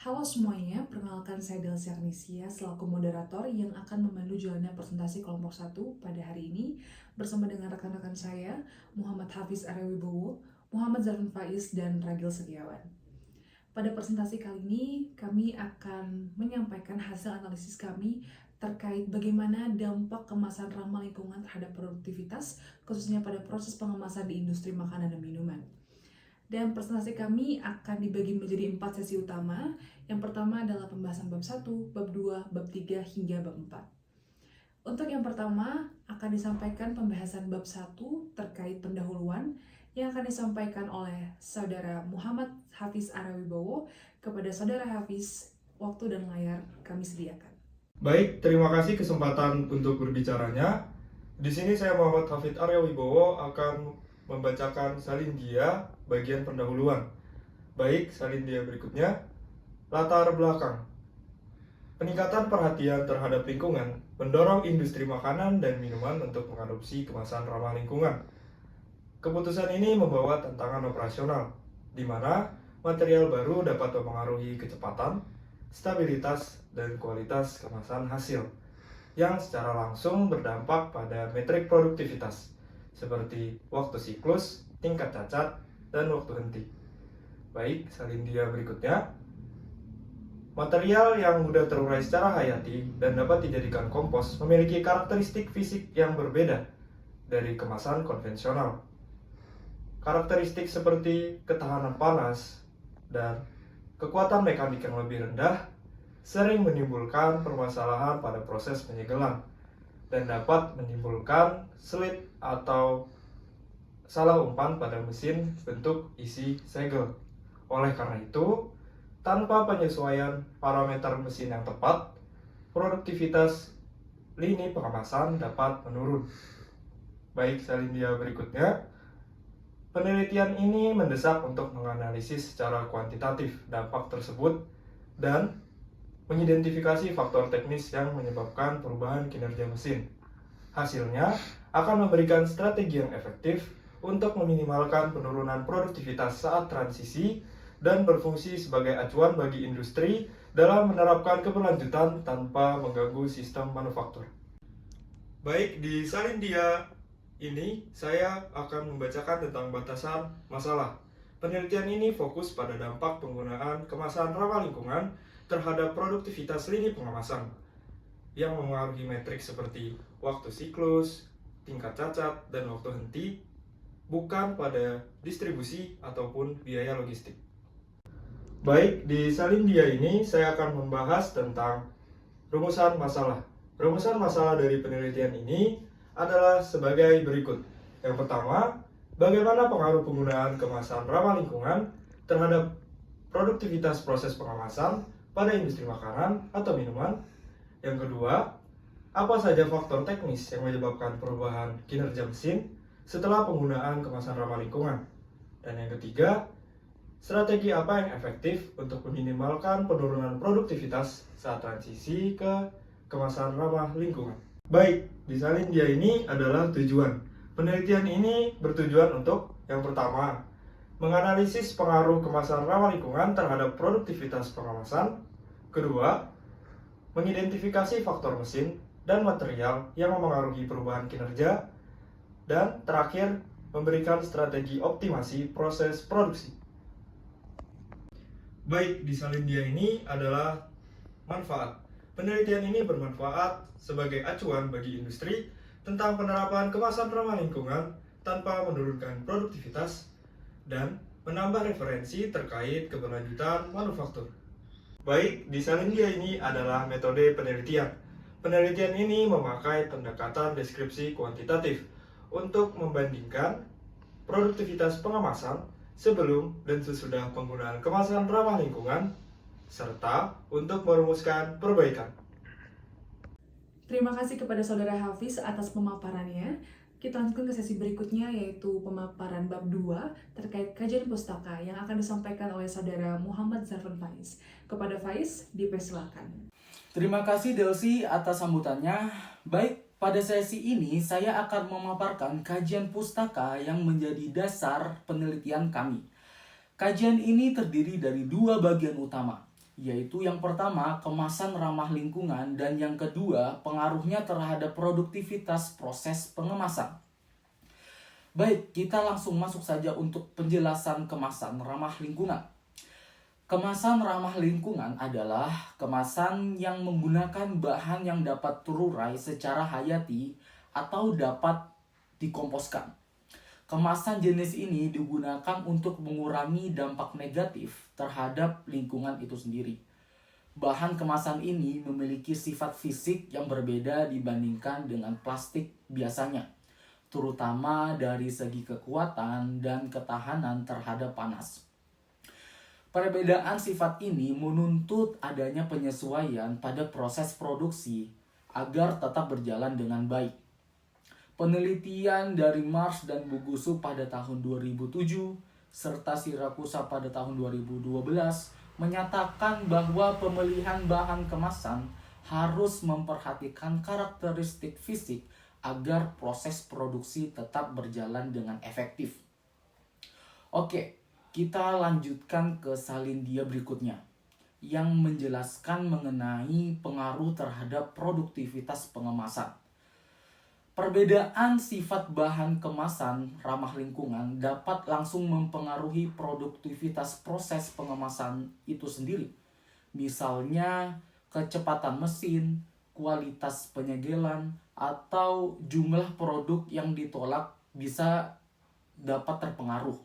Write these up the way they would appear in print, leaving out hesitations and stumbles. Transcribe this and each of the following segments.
Halo semuanya, perkenalkan saya Delsi Arnisia selaku moderator yang akan memandu jalannya presentasi kelompok 1 pada hari ini bersama dengan rekan-rekan saya, Muhammad Hafiz Aryawibowo, Muhammad Zarfan Faiz, dan Ragil Setiawan. Pada presentasi kali ini, kami akan menyampaikan hasil analisis kami terkait bagaimana dampak kemasan ramah lingkungan terhadap produktivitas, khususnya pada proses pengemasan di industri makanan dan minuman. Dan presentasi kami akan dibagi menjadi 4 sesi utama. Yang pertama adalah pembahasan bab 1, bab 2, bab 3, hingga bab 4. Untuk yang pertama, akan disampaikan pembahasan bab 1 terkait pendahuluan yang akan disampaikan oleh Saudara Muhammad Hafiz Aryawibowo kepada Saudara Hafiz. Waktu dan layar kami sediakan. Baik, terima kasih kesempatan untuk berbicaranya. Di sini saya Muhammad Hafid Aryawibowo akan membacakan salindia bagian pendahuluan. Baik, salindia berikutnya. Latar belakang. Peningkatan perhatian terhadap lingkungan mendorong industri makanan dan minuman untuk mengadopsi kemasan ramah lingkungan. Keputusan ini membawa tantangan operasional, di mana material baru dapat mempengaruhi kecepatan, stabilitas, dan kualitas kemasan hasil, yang secara langsung berdampak pada metrik produktivitas, seperti waktu siklus, tingkat cacat, dan waktu henti. Baik, salindia berikutnya. Material yang mudah terurai secara hayati dan dapat dijadikan kompos memiliki karakteristik fisik yang berbeda dari kemasan konvensional. Karakteristik seperti ketahanan panas dan kekuatan mekanik yang lebih rendah sering menimbulkan permasalahan pada proses penyegelan dan dapat menimbulkan slit atau salah umpan pada mesin bentuk isi segel. Oleh karena itu, tanpa penyesuaian parameter mesin yang tepat, produktivitas lini pengemasan dapat menurun. Baik, salindia berikutnya. Penelitian ini mendesak untuk menganalisis secara kuantitatif dampak tersebut dan mengidentifikasi faktor teknis yang menyebabkan perubahan kinerja mesin. Hasilnya akan memberikan strategi yang efektif untuk meminimalkan penurunan produktivitas saat transisi dan berfungsi sebagai acuan bagi industri dalam menerapkan keberlanjutan tanpa mengganggu sistem manufaktur. Baik, di salindia ini saya akan membacakan tentang batasan masalah. Penelitian ini fokus pada dampak penggunaan kemasan ramah lingkungan terhadap produktivitas lini pengemasan yang mempengaruhi metrik seperti waktu siklus, tingkat cacat, dan waktu henti, bukan pada distribusi ataupun biaya logistik. Baik, di salindia ini saya akan membahas tentang rumusan masalah. Rumusan masalah dari penelitian ini adalah sebagai berikut. Yang pertama, bagaimana pengaruh penggunaan kemasan ramah lingkungan terhadap produktivitas proses pengemasan pada industri makanan atau minuman. Yang kedua, apa saja faktor teknis yang menyebabkan perubahan kinerja mesin setelah penggunaan kemasan ramah lingkungan. Dan yang ketiga, strategi apa yang efektif untuk meminimalkan penurunan produktivitas saat transisi ke kemasan ramah lingkungan. Baik, di salindia ini adalah tujuan. Penelitian ini bertujuan untuk yang pertama, menganalisis pengaruh kemasan ramah lingkungan terhadap produktivitas pengemasan. Kedua, mengidentifikasi faktor mesin dan material yang mempengaruhi perubahan kinerja. Dan terakhir, memberikan strategi optimasi proses produksi. Baik, di salindia ini adalah manfaat. Penelitian ini bermanfaat sebagai acuan bagi industri tentang penerapan kemasan ramah lingkungan tanpa menurunkan produktivitas dan menambah referensi terkait keberlanjutan manufaktur. Baik, di salindia ini adalah metode penelitian. Penelitian ini memakai pendekatan deskripsi kuantitatif untuk membandingkan produktivitas pengemasan sebelum dan sesudah penggunaan kemasan ramah lingkungan, serta untuk merumuskan perbaikan. Terima kasih kepada Saudara Hafiz atas pemaparannya. Kita lanjutkan ke sesi berikutnya, yaitu pemaparan bab 2 terkait kajian pustaka yang akan disampaikan oleh Saudara Muhammad Zarfan Faiz. Kepada Faiz, dipersilakan. Terima kasih Delsi atas sambutannya. Baik, pada sesi ini saya akan memaparkan kajian pustaka yang menjadi dasar penelitian kami. Kajian ini terdiri dari dua bagian utama. yaitu yang pertama kemasan ramah lingkungan dan yang kedua pengaruhnya terhadap produktivitas proses pengemasan. Baik, kita langsung masuk saja untuk penjelasan kemasan ramah lingkungan. Kemasan ramah lingkungan adalah kemasan yang menggunakan bahan yang dapat terurai secara hayati atau dapat dikomposkan. Kemasan jenis ini digunakan untuk mengurangi dampak negatif terhadap lingkungan itu sendiri. Bahan kemasan ini memiliki sifat fisik yang berbeda dibandingkan dengan plastik biasanya, terutama dari segi kekuatan dan ketahanan terhadap panas. Perbedaan sifat ini menuntut adanya penyesuaian pada proses produksi agar tetap berjalan dengan baik. Penelitian dari Mars dan Bugusu pada tahun 2007 serta Siracusa pada tahun 2012 menyatakan bahwa pemilihan bahan kemasan harus memperhatikan karakteristik fisik agar proses produksi tetap berjalan dengan efektif. Oke, kita lanjutkan ke salindia berikutnya yang menjelaskan mengenai pengaruh terhadap produktivitas pengemasan. Perbedaan sifat bahan kemasan ramah lingkungan dapat langsung mempengaruhi produktivitas proses pengemasan itu sendiri. Misalnya, kecepatan mesin, kualitas penyegelan, atau jumlah produk yang ditolak bisa dapat terpengaruh.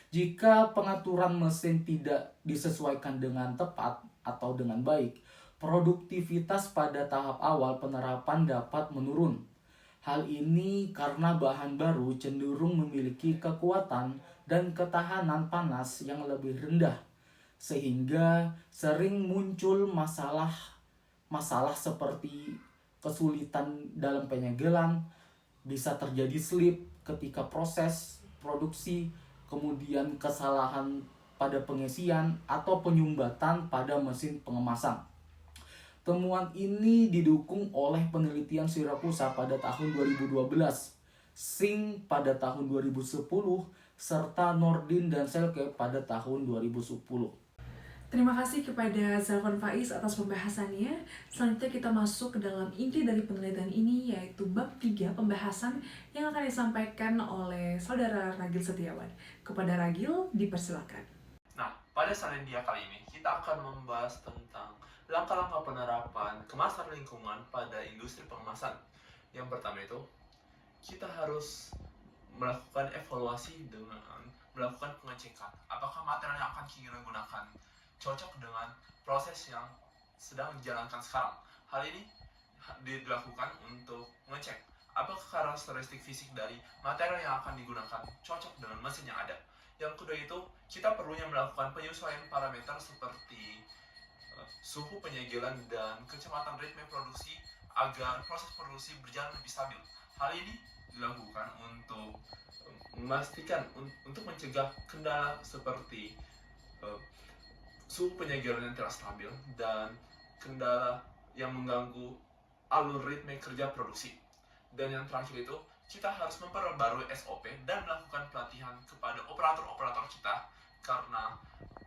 Jika pengaturan mesin tidak disesuaikan dengan tepat atau dengan baik, produktivitas pada tahap awal penerapan dapat menurun. Hal ini karena bahan baru cenderung memiliki kekuatan dan ketahanan panas yang lebih rendah, sehingga sering muncul masalah seperti kesulitan dalam penyegelan, bisa terjadi slip ketika proses produksi, kemudian kesalahan pada pengisian atau penyumbatan pada mesin pengemasan. Temuan ini didukung oleh penelitian Siracusa pada tahun 2012, Singh pada tahun 2010, serta Nordin dan Selke pada tahun 2010. Terima kasih kepada Zalfan Faiz atas pembahasannya. Selanjutnya kita masuk ke dalam inti dari penelitian ini, yaitu bab 3 pembahasan yang akan disampaikan oleh Saudara Ragil Setiawan. Kepada Ragil, dipersilakan. Nah, pada salindia kali ini kita akan membahas tentang langkah-langkah penerapan kemasan lingkungan pada industri pengemasan. Yang pertama itu, kita harus melakukan evaluasi dengan melakukan pengecekan apakah material yang akan kita gunakan cocok dengan proses yang sedang dijalankan sekarang. Hal ini dilakukan untuk mengecek apakah karakteristik fisik dari material yang akan digunakan cocok dengan mesin yang ada. Yang kedua itu, kita perlunya melakukan penyesuaian parameter seperti suhu penyegelan dan kecepatan ritme produksi agar proses produksi berjalan lebih stabil. Hal ini dilakukan untuk memastikan untuk mencegah kendala seperti suhu penyegelan yang tidak stabil dan kendala yang mengganggu alur ritme kerja produksi. Dan yang terakhir itu, kita harus memperbarui SOP dan melakukan pelatihan kepada operator-operator kita karena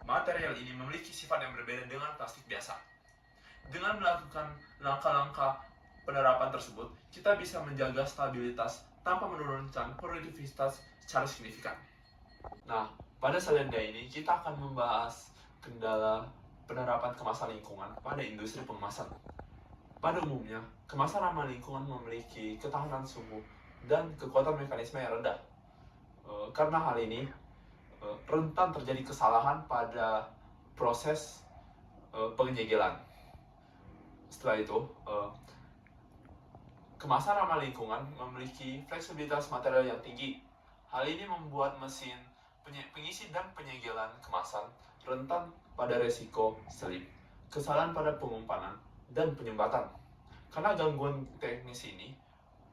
material ini memiliki sifat yang berbeda dengan plastik biasa. Dengan melakukan langkah-langkah penerapan tersebut, kita bisa menjaga stabilitas tanpa menurunkan produktivitas secara signifikan. Nah, pada salindia ini kita akan membahas kendala penerapan kemasan lingkungan pada industri pengemasan. Pada umumnya, kemasan ramah lingkungan memiliki ketahanan suhu dan kekuatan mekanisme yang rendah. Karena hal ini, rentan terjadi kesalahan pada proses penyegelan. Setelah itu, kemasan ramah lingkungan memiliki fleksibilitas material yang tinggi. Hal ini membuat mesin pengisi dan penyegelan kemasan rentan pada resiko selip, kesalahan pada pengumpanan, dan penyumbatan. Karena gangguan teknis ini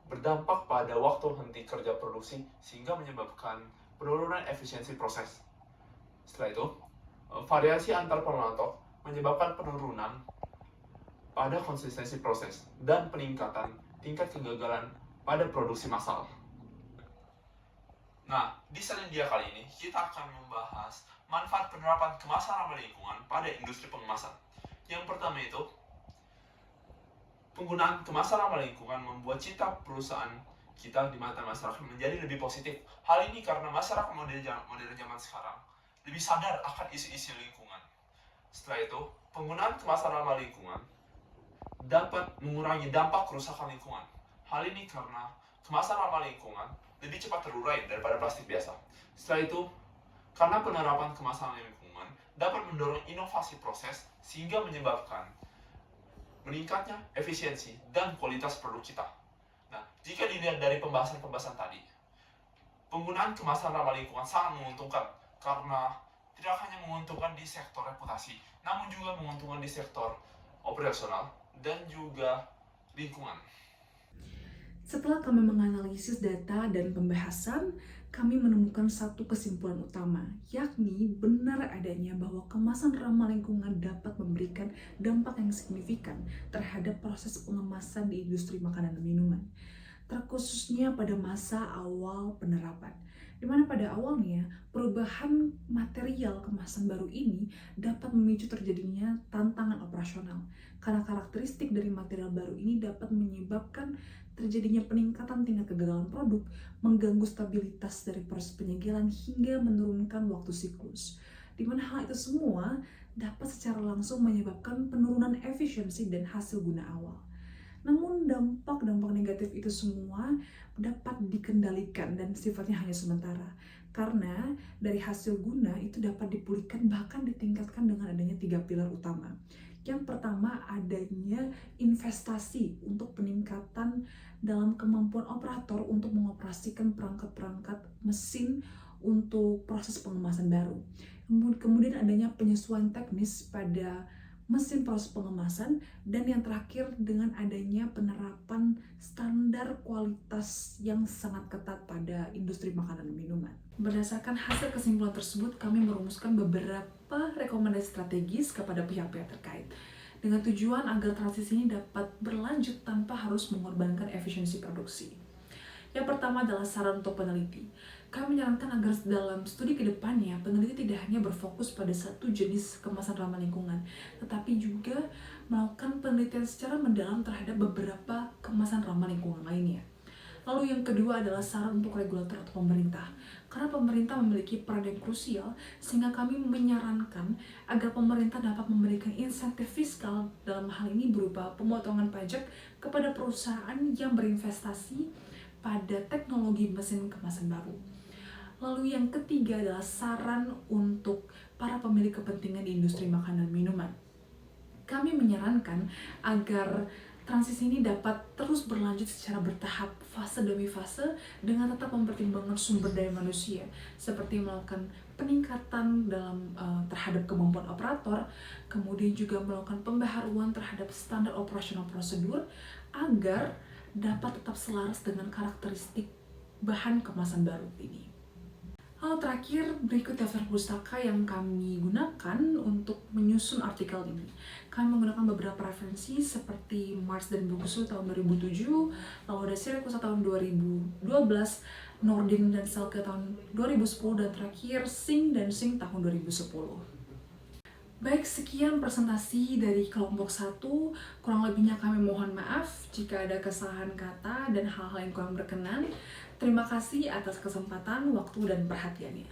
berdampak pada waktu henti kerja produksi sehingga menyebabkan penurunan efisiensi proses. Setelah itu, variasi antar pematok menyebabkan penurunan pada konsistensi proses dan peningkatan tingkat kegagalan pada produksi massal. Nah, di salindia kali ini kita akan membahas manfaat penerapan kemasan ramah lingkungan pada industri pengemasan. Yang pertama itu, penggunaan kemasan ramah lingkungan membuat citra perusahaan kita di mata masyarakat menjadi lebih positif. Hal ini karena masyarakat modern zaman sekarang lebih sadar akan isu-isu lingkungan. Setelah itu, penggunaan kemasan ramah lingkungan dapat mengurangi dampak kerusakan lingkungan. Hal ini karena kemasan ramah lingkungan lebih cepat terurai daripada plastik biasa. Setelah itu, karena penerapan kemasan ramah lingkungan dapat mendorong inovasi proses sehingga menyebabkan meningkatnya efisiensi dan kualitas produk kita. Nah, jika dilihat dari pembahasan-pembahasan tadi, penggunaan kemasan ramah lingkungan sangat menguntungkan karena tidak hanya menguntungkan di sektor reputasi, namun juga menguntungkan di sektor operasional dan juga lingkungan. Setelah kami menganalisis data dan pembahasan, kami menemukan satu kesimpulan utama, yakni benar adanya bahwa kemasan ramah lingkungan dapat memberikan dampak yang signifikan terhadap proses pengemasan di industri makanan dan minuman, terkhususnya pada masa awal penerapan. Di mana pada awalnya, perubahan material kemasan baru ini dapat memicu terjadinya tantangan operasional, karena karakteristik dari material baru ini dapat menyebabkan terjadinya peningkatan tingkat kegagalan produk, mengganggu stabilitas dari proses penyegelan hingga menurunkan waktu siklus. Di mana hal itu semua dapat secara langsung menyebabkan penurunan efisiensi dan hasil guna awal. Namun dampak-dampak negatif itu semua dapat dikendalikan dan sifatnya hanya sementara. Karena dari hasil guna itu dapat dipulihkan bahkan ditingkatkan dengan adanya 3 pilar utama. Yang pertama, adanya investasi untuk peningkatan dalam kemampuan operator untuk mengoperasikan perangkat-perangkat mesin untuk proses pengemasan baru. Kemudian adanya penyesuaian teknis pada mesin proses pengemasan, dan yang terakhir dengan adanya penerapan standar kualitas yang sangat ketat pada industri makanan dan minuman. Berdasarkan hasil kesimpulan tersebut, kami merumuskan beberapa rekomendasi strategis kepada pihak-pihak terkait dengan tujuan agar transisi ini dapat berlanjut tanpa harus mengorbankan efisiensi produksi. Yang pertama adalah saran untuk peneliti. Kami menyarankan agar dalam studi kedepannya, peneliti tidak hanya berfokus pada satu jenis kemasan ramah lingkungan, tetapi juga melakukan penelitian secara mendalam terhadap beberapa kemasan ramah lingkungan lainnya. Lalu yang kedua adalah saran untuk regulator atau pemerintah. Karena pemerintah memiliki peran yang krusial, sehingga kami menyarankan agar pemerintah dapat memberikan insentif fiskal dalam hal ini berupa pemotongan pajak kepada perusahaan yang berinvestasi pada teknologi mesin kemasan baru. Lalu yang ketiga adalah saran untuk para pemilik kepentingan di industri makanan dan minuman. Kami menyarankan agar transisi ini dapat terus berlanjut secara bertahap, fase demi fase, dengan tetap mempertimbangkan sumber daya manusia, seperti melakukan peningkatan dalam terhadap kemampuan operator, kemudian juga melakukan pembaharuan terhadap standar operasional prosedur, agar dapat tetap selaras dengan karakteristik bahan kemasan baru ini. Lalu terakhir, berikut daftar pustaka yang kami gunakan untuk menyusun artikel ini. Kami menggunakan beberapa referensi seperti Marx dan Bogusu tahun 2007, lalu ada Siracusa tahun 2012, Nordin dan Selke tahun 2010, dan terakhir Singh dan Singh tahun 2010. Baik, sekian presentasi dari kelompok 1. Kurang lebihnya kami mohon maaf jika ada kesalahan kata dan hal-hal yang kurang berkenan. Terima kasih atas kesempatan, waktu, dan perhatiannya.